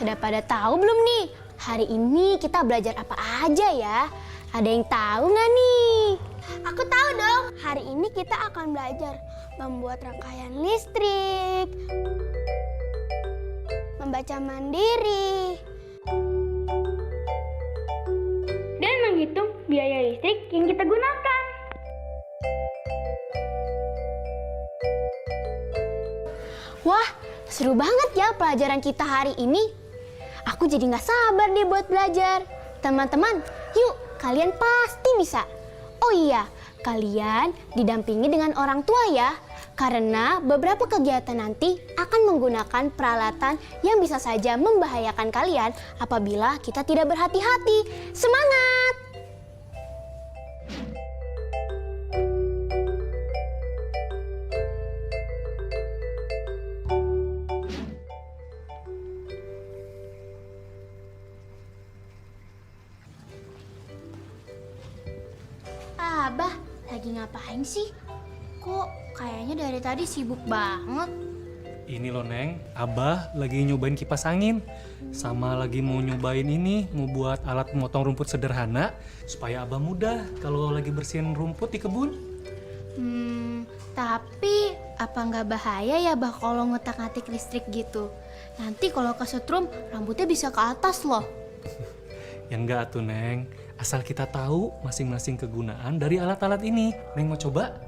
Sudah pada tahu belum nih? Hari ini kita belajar apa aja ya? Ada yang tahu nggak nih? Aku tahu dong. Hari ini kita akan belajar membuat rangkaian listrik, membaca mandiri, dan menghitung biaya listrik yang kita gunakan. Wah, seru banget ya pelajaran kita hari ini. Aku jadi nggak sabar deh buat belajar. Teman-teman, yuk kalian pasti bisa. Oh iya, kalian didampingi dengan orang tua ya. Karena beberapa kegiatan nanti akan menggunakan peralatan yang bisa saja membahayakan kalian apabila kita tidak berhati-hati. Semangat! Abah, lagi ngapain sih? Kok kayaknya dari tadi sibuk banget? Ini loh Neng, Abah lagi nyobain kipas angin. Sama lagi mau nyobain ini, mau buat alat memotong rumput sederhana. Supaya Abah mudah kalau lagi bersihin rumput di kebun. Tapi apa nggak bahaya ya bah kalau ngotak-ngatik listrik gitu? Nanti kalau kesetrum, rambutnya bisa ke atas loh. Ya enggak tuh Neng, asal kita tahu masing-masing kegunaan dari alat-alat ini. Neng mau coba?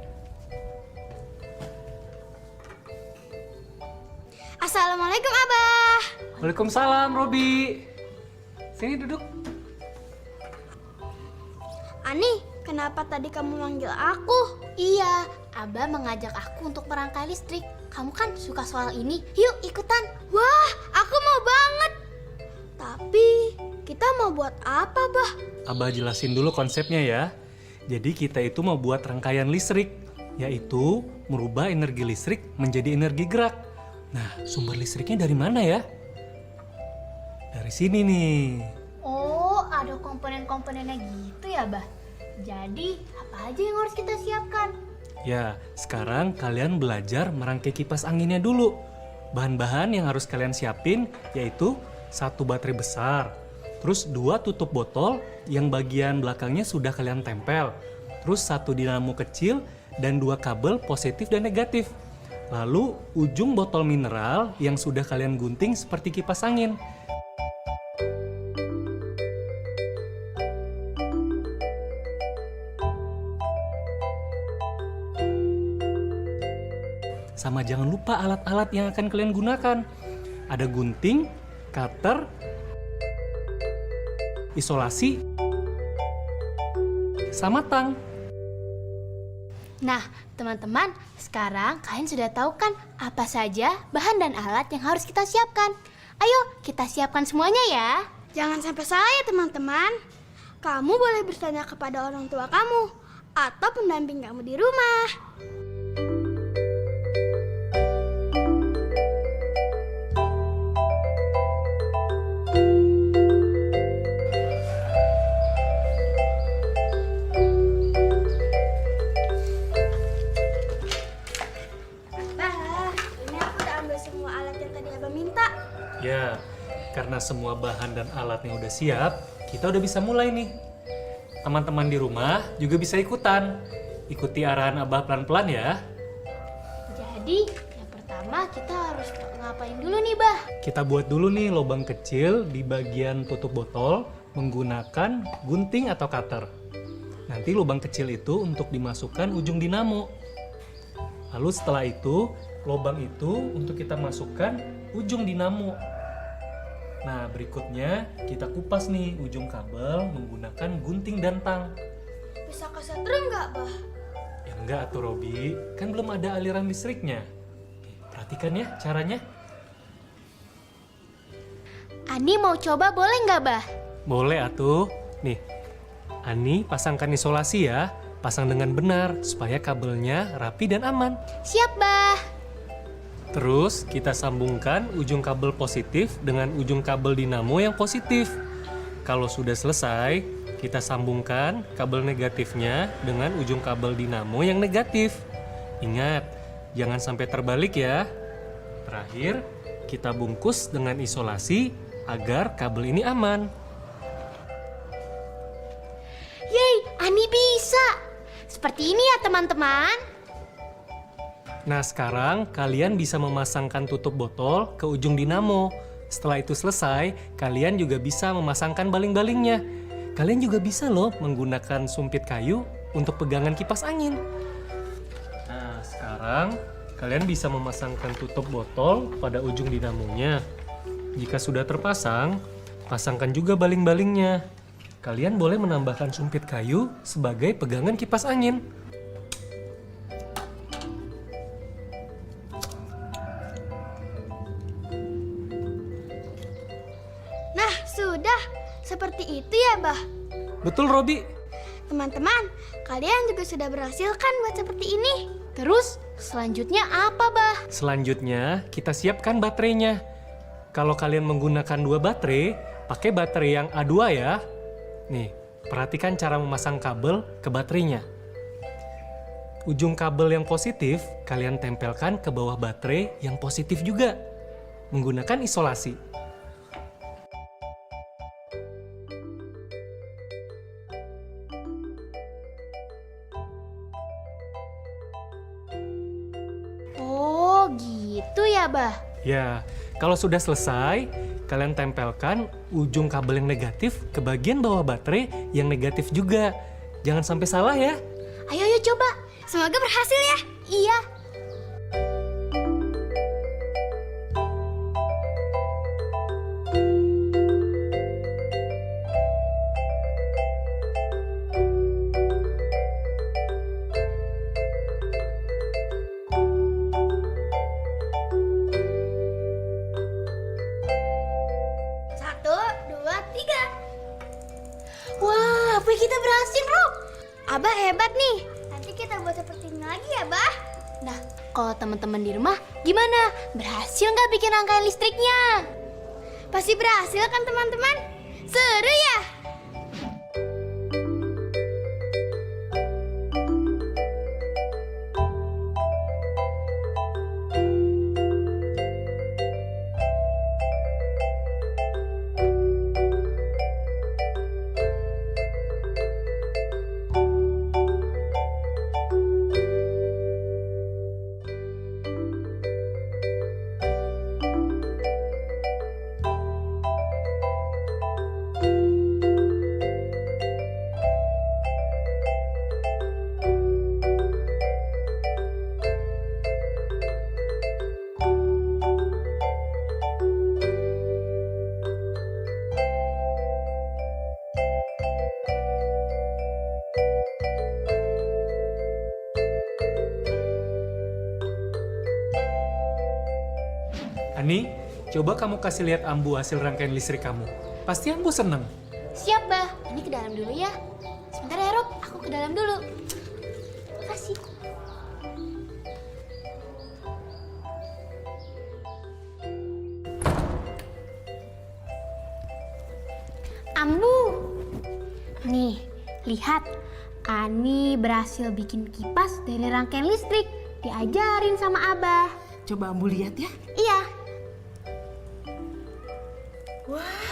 Assalamualaikum Abah. Waalaikumsalam Robi. Sini duduk. Ani, kenapa tadi kamu manggil aku? Iya, Abah mengajak aku untuk merangkai listrik. Kamu kan suka soal ini, yuk ikutan. Wah, aku mau banget. Tapi kita mau buat apa, Bah? Abah jelasin dulu konsepnya ya. Jadi kita itu mau buat rangkaian listrik, yaitu merubah energi listrik menjadi energi gerak. Nah, sumber listriknya dari mana ya? Dari sini nih. Oh, ada komponen-komponennya gitu ya, Bah? Jadi, apa aja yang harus kita siapkan? Ya, sekarang kalian belajar merangkai kipas anginnya dulu. Bahan-bahan yang harus kalian siapin yaitu 1 baterai besar, terus 2 tutup botol yang bagian belakangnya sudah kalian tempel, terus 1 dinamo kecil dan 2 kabel positif dan negatif. Lalu ujung botol mineral yang sudah kalian gunting seperti kipas angin. Sama jangan lupa alat-alat yang akan kalian gunakan. Ada gunting, cutter, isolasi, sama tang. Nah, teman-teman, sekarang kalian sudah tahu kan apa saja bahan dan alat yang harus kita siapkan. Ayo, kita siapkan semuanya ya. Jangan sampai salah ya, teman-teman. Kamu boleh bertanya kepada orang tua kamu atau pendamping kamu di rumah. Ya, karena semua bahan dan alatnya udah siap, kita udah bisa mulai nih. Teman-teman di rumah juga bisa ikutan. Ikuti arahan Abah pelan-pelan ya. Jadi, yang pertama kita harus ngapain dulu nih, Bah? Kita buat dulu nih lubang kecil di bagian tutup botol menggunakan gunting atau cutter. Nanti lubang kecil itu untuk dimasukkan ujung dinamo. Lalu setelah itu, lubang itu untuk kita masukkan ujung dinamo. Nah, berikutnya kita kupas nih ujung kabel menggunakan gunting dan tang. Bisa kesetrum nggak, Bah? Ya enggak atuh Robi, kan belum ada aliran listriknya. Perhatikan ya caranya. Ani mau coba boleh nggak, Bah? Boleh atuh. Nih, Ani pasangkan isolasi ya. Pasang dengan benar supaya kabelnya rapi dan aman. Siap, Bah. Terus kita sambungkan ujung kabel positif dengan ujung kabel dinamo yang positif. Kalau sudah selesai, kita sambungkan kabel negatifnya dengan ujung kabel dinamo yang negatif. Ingat, jangan sampai terbalik ya. Terakhir, kita bungkus dengan isolasi agar kabel ini aman. Yeay, Ani bisa. Seperti ini ya teman-teman. Nah, sekarang kalian bisa memasangkan tutup botol ke ujung dinamo. Setelah itu selesai, kalian juga bisa memasangkan baling-balingnya. Kalian juga bisa loh menggunakan sumpit kayu untuk pegangan kipas angin. Nah, sekarang kalian bisa memasangkan tutup botol pada ujung dinamonya. Jika sudah terpasang, pasangkan juga baling-balingnya. Kalian boleh menambahkan sumpit kayu sebagai pegangan kipas angin. Nah, sudah. Seperti itu ya, Bah? Betul, Robi. Teman-teman, kalian juga sudah berhasil kan buat seperti ini? Terus selanjutnya apa, Bah? Selanjutnya, kita siapkan baterainya. Kalau kalian menggunakan 2 baterai, pakai baterai yang A2 ya. Nih, perhatikan cara memasang kabel ke baterainya. Ujung kabel yang positif, kalian tempelkan ke bawah baterai yang positif juga. Menggunakan isolasi. Oh, gitu ya, Bah? Ya, kalau sudah selesai, kalian tempelkan ujung kabel yang negatif ke bagian bawah baterai yang negatif juga. Jangan sampai salah ya. Ayo coba. Semoga berhasil ya. Iya. Satu, dua, tiga. Wah, apa kita berhasil, Rob? Abah hebat nih. Nanti kita buat seperti ini lagi ya, Bah. Nah, kalau teman-teman di rumah gimana? Berhasil nggak bikin rangkaian listriknya? Pasti berhasil kan teman-teman? Seru ya? Ani, coba kamu kasih lihat Ambu hasil rangkaian listrik kamu. Pasti Ambu seneng. Siap, Bah. Ini ke dalam dulu ya. Sebentar ya, Rob. Aku ke dalam dulu. Makasih. Ambu. Nih, lihat. Ani berhasil bikin kipas dari rangkaian listrik. Diajarin sama Abah. Coba Ambu lihat ya. Iya. Wah,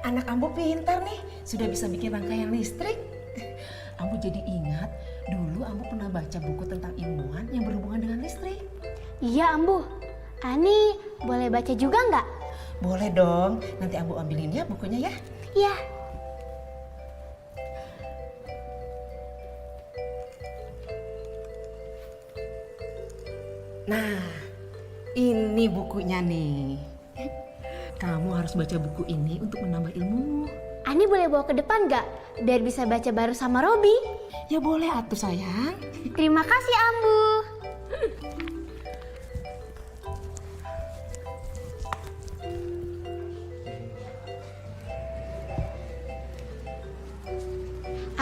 anak Ambu pintar nih. Sudah bisa bikin rangkaian listrik. Ambu jadi ingat, dulu Ambu pernah baca buku tentang ilmuwan yang berhubungan dengan listrik. Iya, Ambu. Ani boleh baca juga nggak? Boleh dong, nanti Ambu ambilin ya bukunya ya. Iya. Nah, ini bukunya nih. Kamu harus baca buku ini untuk menambah ilmu. Ani boleh bawa ke depan nggak? Biar bisa baca bareng sama Robi. Ya boleh atuh sayang. Terima kasih Ambu.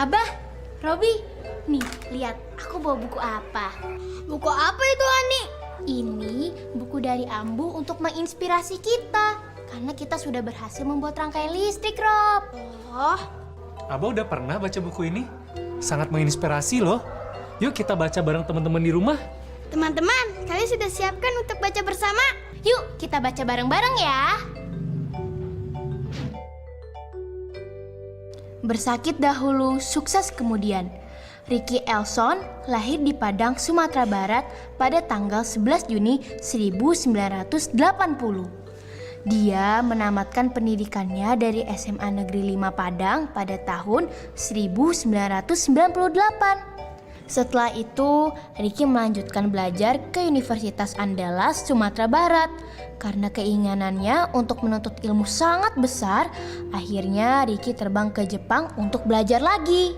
Abah, Robi, nih lihat aku bawa buku apa. Buku apa itu, Ani? Ini buku dari Ambu untuk menginspirasi kita. Karena kita sudah berhasil membuat rangkaian listrik, Rob. Oh, Abah udah pernah baca buku ini? Sangat menginspirasi loh. Yuk kita baca bareng teman-teman di rumah. teman-teman, kalian sudah siapkan untuk baca bersama? Yuk kita baca bareng-bareng ya. Bersakit dahulu, sukses kemudian. Ricky Elson lahir di Padang, Sumatera Barat pada tanggal 11 Juni 1980. Dia menamatkan pendidikannya dari SMA Negeri 5 Padang pada tahun 1998. Setelah itu, Ricky melanjutkan belajar ke Universitas Andalas, Sumatera Barat. Karena keinginannya untuk menuntut ilmu sangat besar, akhirnya Ricky terbang ke Jepang untuk belajar lagi.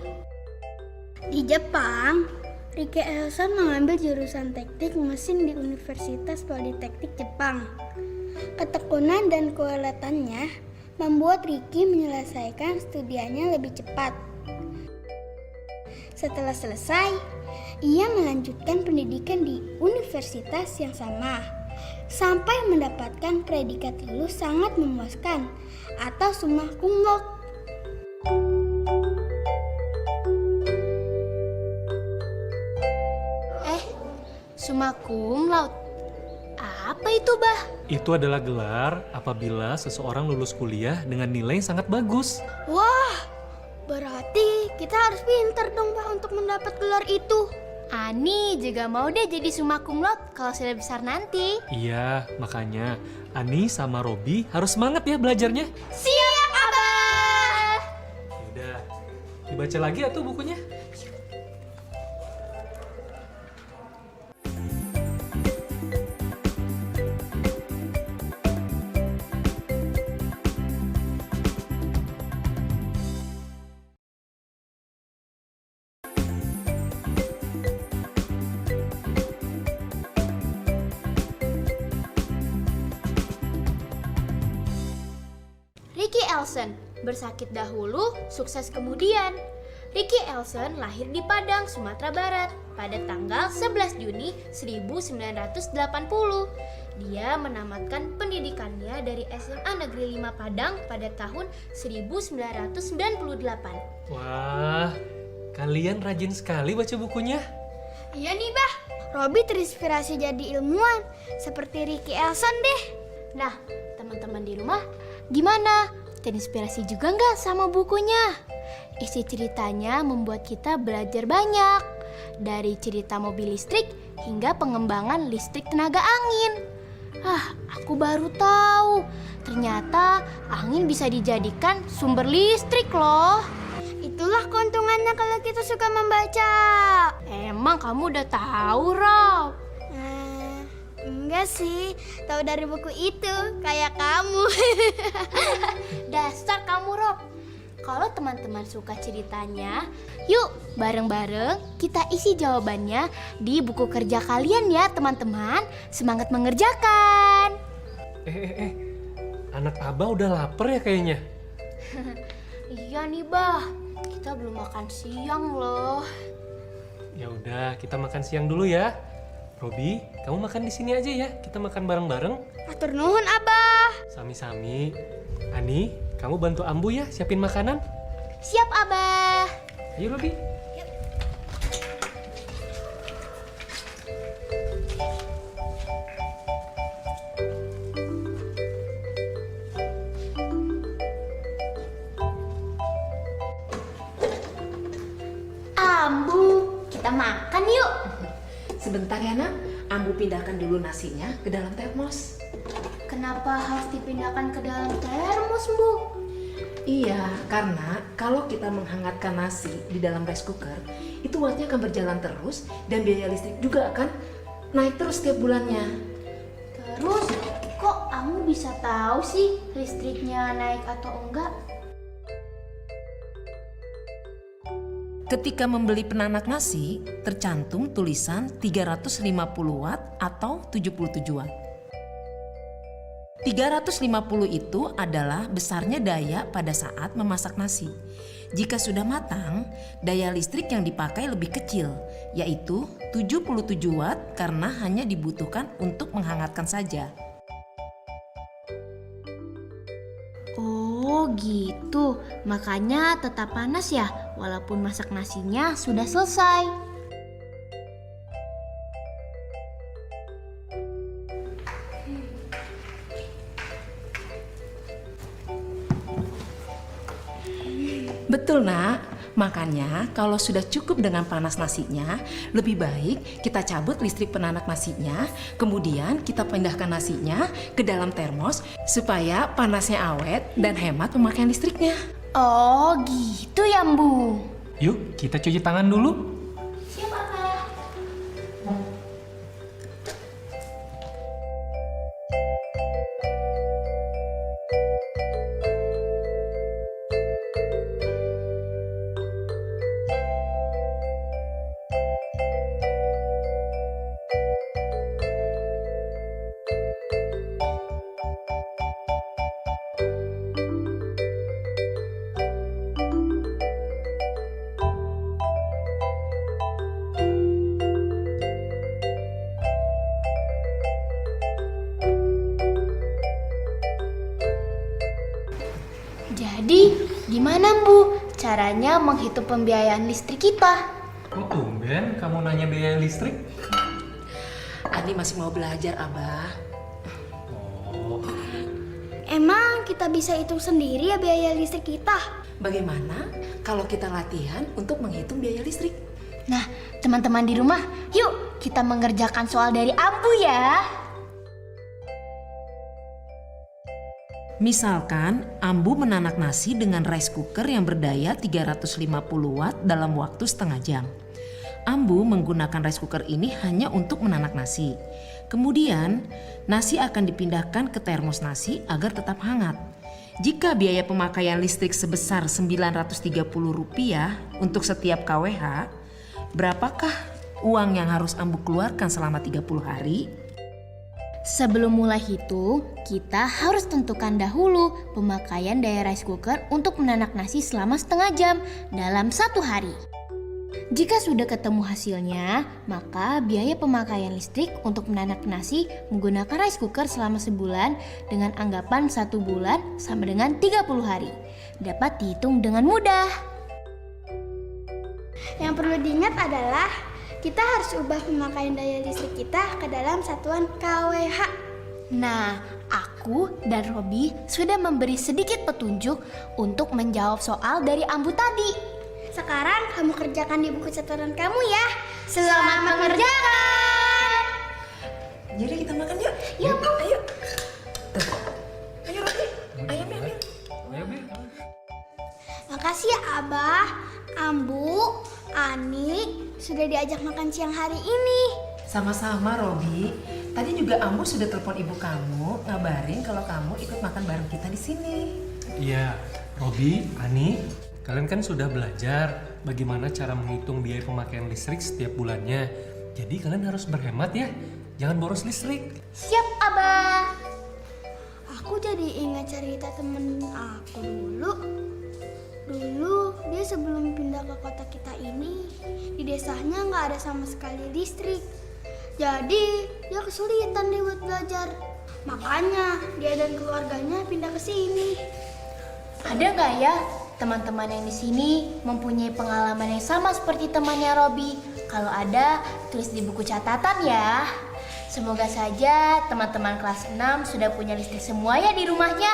Di Jepang, Ricky Elson mengambil jurusan teknik mesin di Universitas Politeknik Jepang. Ketekunan dan keuletannya membuat Ricky menyelesaikan studianya lebih cepat. Setelah selesai, ia melanjutkan pendidikan di universitas yang sama sampai mendapatkan predikat lulus sangat memuaskan atau summa cum laude. Summa cum laude. Apa itu, Bah? Itu adalah gelar apabila seseorang lulus kuliah dengan nilai yang sangat bagus. Wah, berarti kita harus pintar dong, Pak, untuk mendapat gelar itu. Ani juga mau deh jadi summa cum laude kalau sudah besar nanti. Iya, makanya Ani sama Robi harus semangat ya belajarnya. Siap, Abah! Udah, dibaca lagi atuh bukunya. Ricky Elson, bersakit dahulu, sukses kemudian. Ricky Elson lahir di Padang, Sumatera Barat pada tanggal 11 Juni 1980. Dia menamatkan pendidikannya dari SMA Negeri 5 Padang pada tahun 1998. Wah, kalian rajin sekali baca bukunya. Iya nih, Bah. Robi terinspirasi jadi ilmuwan seperti Ricky Elson deh. Nah, teman-teman di rumah, gimana? Terinspirasi juga nggak sama bukunya? Isi ceritanya membuat kita belajar banyak. Dari cerita mobil listrik hingga pengembangan listrik tenaga angin. Aku baru tahu. Ternyata angin bisa dijadikan sumber listrik loh. Itulah keuntungannya kalau kita suka membaca. Emang kamu udah tahu, Rob? Enggak sih, tahu dari buku itu, kayak kamu. Dasar kamu, Rob. Kalau teman-teman suka ceritanya, yuk bareng-bareng kita isi jawabannya di buku kerja kalian ya, teman-teman. Semangat mengerjakan. Anak Abah udah lapar ya kayaknya. Iya nih, Bah. Kita belum makan siang loh. Ya udah, kita makan siang dulu ya. Robi, kamu makan di sini aja ya. Kita makan bareng-bareng. Atur nuhun, Abah. Sami-sami. Ani, kamu bantu Ambu ya siapin makanan. Siap, Abah. Ayo Robi. Ambu, kita makan yuk. Sebentar ya nak, Ambu pindahkan dulu nasinya ke dalam termos. Kenapa harus dipindahkan ke dalam termos, Bu? Iya, karena kalau kita menghangatkan nasi di dalam rice cooker, itu wattnya akan berjalan terus dan biaya listrik juga akan naik terus setiap bulannya. Terus kok kamu bisa tahu sih listriknya naik atau enggak? Ketika membeli penanak nasi, tercantum tulisan 350 watt atau 77 watt. 350 itu adalah besarnya daya pada saat memasak nasi. Jika sudah matang, daya listrik yang dipakai lebih kecil, yaitu 77 watt karena hanya dibutuhkan untuk menghangatkan saja. Oh gitu, makanya tetap panas ya walaupun masak nasinya sudah selesai. Betul nak, makanya kalau sudah cukup dengan panas nasinya, lebih baik kita cabut listrik penanak nasinya, kemudian kita pindahkan nasinya ke dalam termos supaya panasnya awet dan hemat pemakaian listriknya. Oh gitu ya Mbu. Yuk, kita cuci tangan dulu. Siap Abah. Jadi, gimana Bu caranya menghitung pembiayaan listrik kita? Kok tumben kamu nanya biaya listrik? Ani masih mau belajar, Abah. Oh, Emang kita bisa hitung sendiri ya biaya listrik kita? Bagaimana kalau kita latihan untuk menghitung biaya listrik? Nah, teman-teman di rumah, yuk kita mengerjakan soal dari Ambu ya. Misalkan Ambu menanak nasi dengan rice cooker yang berdaya 350 watt dalam waktu setengah jam. Ambu menggunakan rice cooker ini hanya untuk menanak nasi. Kemudian, nasi akan dipindahkan ke termos nasi agar tetap hangat. Jika biaya pemakaian listrik sebesar Rp930 untuk setiap kWh, berapakah uang yang harus Ambu keluarkan selama 30 hari? Sebelum mulai hitung, kita harus tentukan dahulu pemakaian daya rice cooker untuk menanak nasi selama setengah jam dalam 1 hari. Jika sudah ketemu hasilnya, maka biaya pemakaian listrik untuk menanak nasi menggunakan rice cooker selama sebulan dengan anggapan 1 bulan sama dengan 30 hari. Dapat dihitung dengan mudah. Yang perlu diingat adalah kita harus ubah pemakaian daya listrik kita ke dalam satuan kWh. Nah, aku dan Robi sudah memberi sedikit petunjuk untuk menjawab soal dari Ambu tadi. Sekarang kamu kerjakan di buku catatan kamu ya. Selamat mengerjakan! Jadi kita makan yuk. Yuk, Bu. Ayo. Tuh. Ayo Robi. Ayo ambil. ayo Bir. Makasih ya Abah, Ambu, Ani sudah diajak makan siang hari ini. Sama-sama Robi. Tadi juga Ambu sudah telepon ibu kamu ngabarin kalau kamu ikut makan bareng kita di sini. Iya, Robi, Ani, kalian kan sudah belajar bagaimana cara menghitung biaya pemakaian listrik setiap bulannya. Jadi kalian harus berhemat ya, jangan boros listrik. Siap, Abah. Aku jadi ingat cerita temen aku dulu. Dulu dia sebelum pindah ke kota kita ini, di desanya nggak ada sama sekali listrik. Jadi dia kesulitan deh buat belajar. Makanya dia dan keluarganya pindah ke sini. Ada nggak ya teman-teman yang di sini mempunyai pengalaman yang sama seperti temannya Robi? Kalau ada, tulis di buku catatan ya. Semoga saja teman-teman kelas 6 sudah punya listrik semua ya di rumahnya,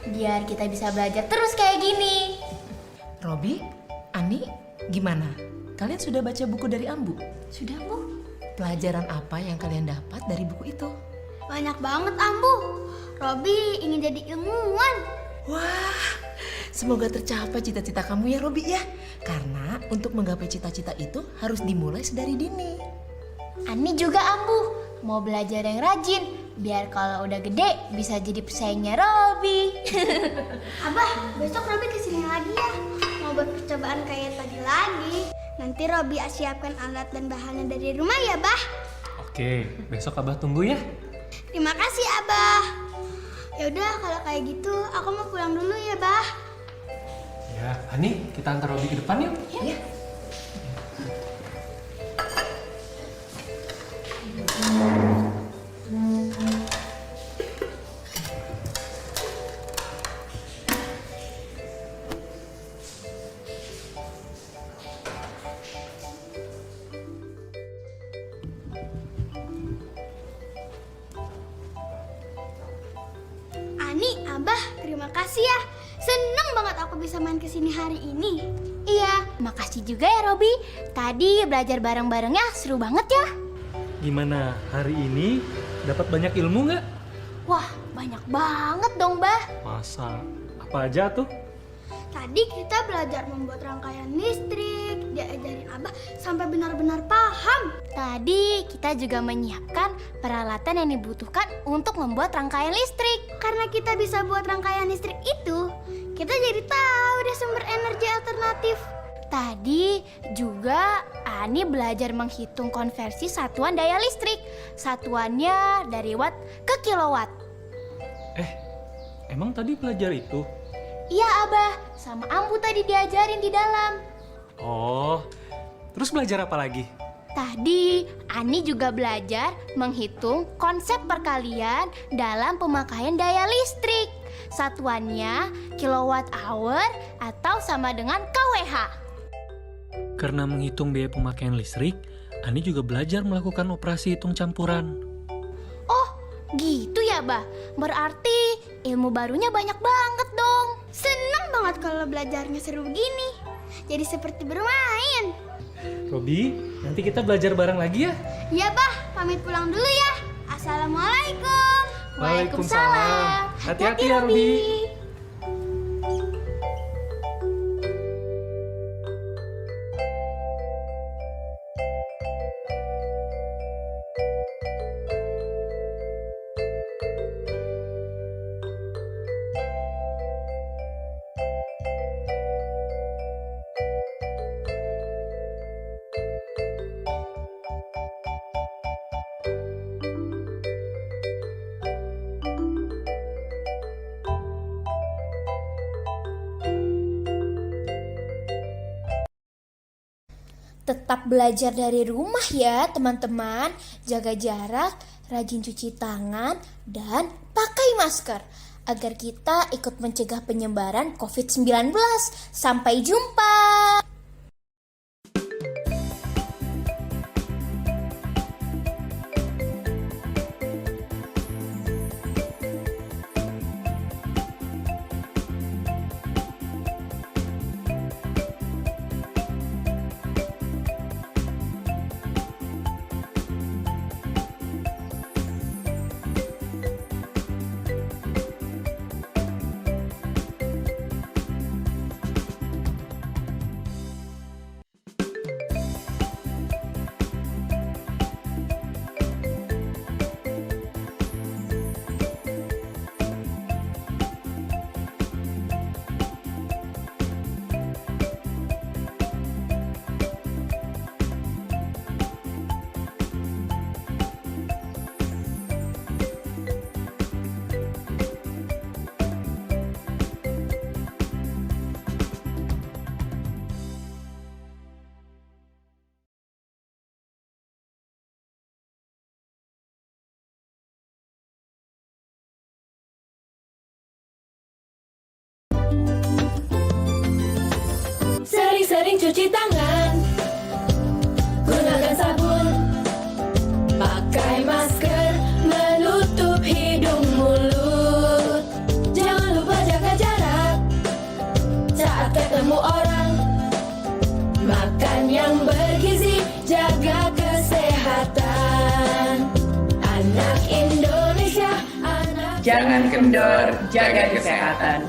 biar kita bisa belajar terus kayak gini. Robi, Ani, gimana? Kalian sudah baca buku dari Ambu? Sudah, Bu? Pelajaran apa yang kalian dapat dari buku itu? Banyak banget Ambu. Robi ingin jadi ilmuwan. Wah, semoga tercapai cita-cita kamu ya Robi ya. Karena untuk menggapai cita-cita itu harus dimulai sedari dini. Ani juga Ambu mau belajar yang rajin, biar kalau udah gede bisa jadi pesaingnya Robi. Abah, besok Robi kesini lagi ya. Mau buat percobaan kayak tadi lagi. Nanti Robi siapkan alat dan bahannya dari rumah ya, Bah. Oke, besok Abah tunggu ya. Terima kasih, Abah. Yaudah, kalau kayak gitu aku mau pulang dulu ya, Bah. Ya, Ani, kita antar Robi ke depan yuk. Ya. Ani, Abah, terima kasih ya. Seneng banget aku bisa main kesini hari ini. Iya, makasih juga ya Robi. Tadi belajar bareng-barengnya seru banget ya. Gimana, hari ini dapat banyak ilmu nggak? Wah, banyak banget dong, Bah. Masa? Apa aja tuh? Tadi kita belajar membuat rangkaian listrik, diajarin Abah sampai benar-benar paham. Tadi kita juga menyiapkan peralatan yang dibutuhkan untuk membuat rangkaian listrik. Karena kita bisa buat rangkaian listrik itu, kita jadi tahu deh sumber energi alternatif. Tadi juga Ani belajar menghitung konversi satuan daya listrik. Satuannya dari watt ke kilowatt. Emang tadi belajar itu? Iya, Abah. Sama Ambu tadi diajarin di dalam. Oh, terus belajar apa lagi? Tadi Ani juga belajar menghitung konsep perkalian dalam pemakaian daya listrik. Satuannya kilowatt hour atau sama dengan kWh. Karena menghitung biaya pemakaian listrik, Ani juga belajar melakukan operasi hitung campuran. Oh, gitu ya, Bah. Berarti ilmu barunya banyak banget dong. Seneng banget kalau belajarnya seru begini. Jadi seperti bermain. Robi, nanti kita belajar bareng lagi ya? Ya, Bah, pamit pulang dulu ya. Assalamualaikum. Waalaikumsalam. Hati-hati ya, Robi. Tetap belajar dari rumah ya teman-teman. Jaga jarak, rajin cuci tangan, dan pakai masker agar kita ikut mencegah penyebaran COVID-19. Sampai jumpa. Sering-sering cuci tangan, gunakan sabun, pakai masker, menutup hidung mulut. Jangan lupa jaga jarak saat ketemu orang. Makan yang bergizi, jaga kesehatan. Anak Indonesia, anak Jangan kendor, jaga kesehatan.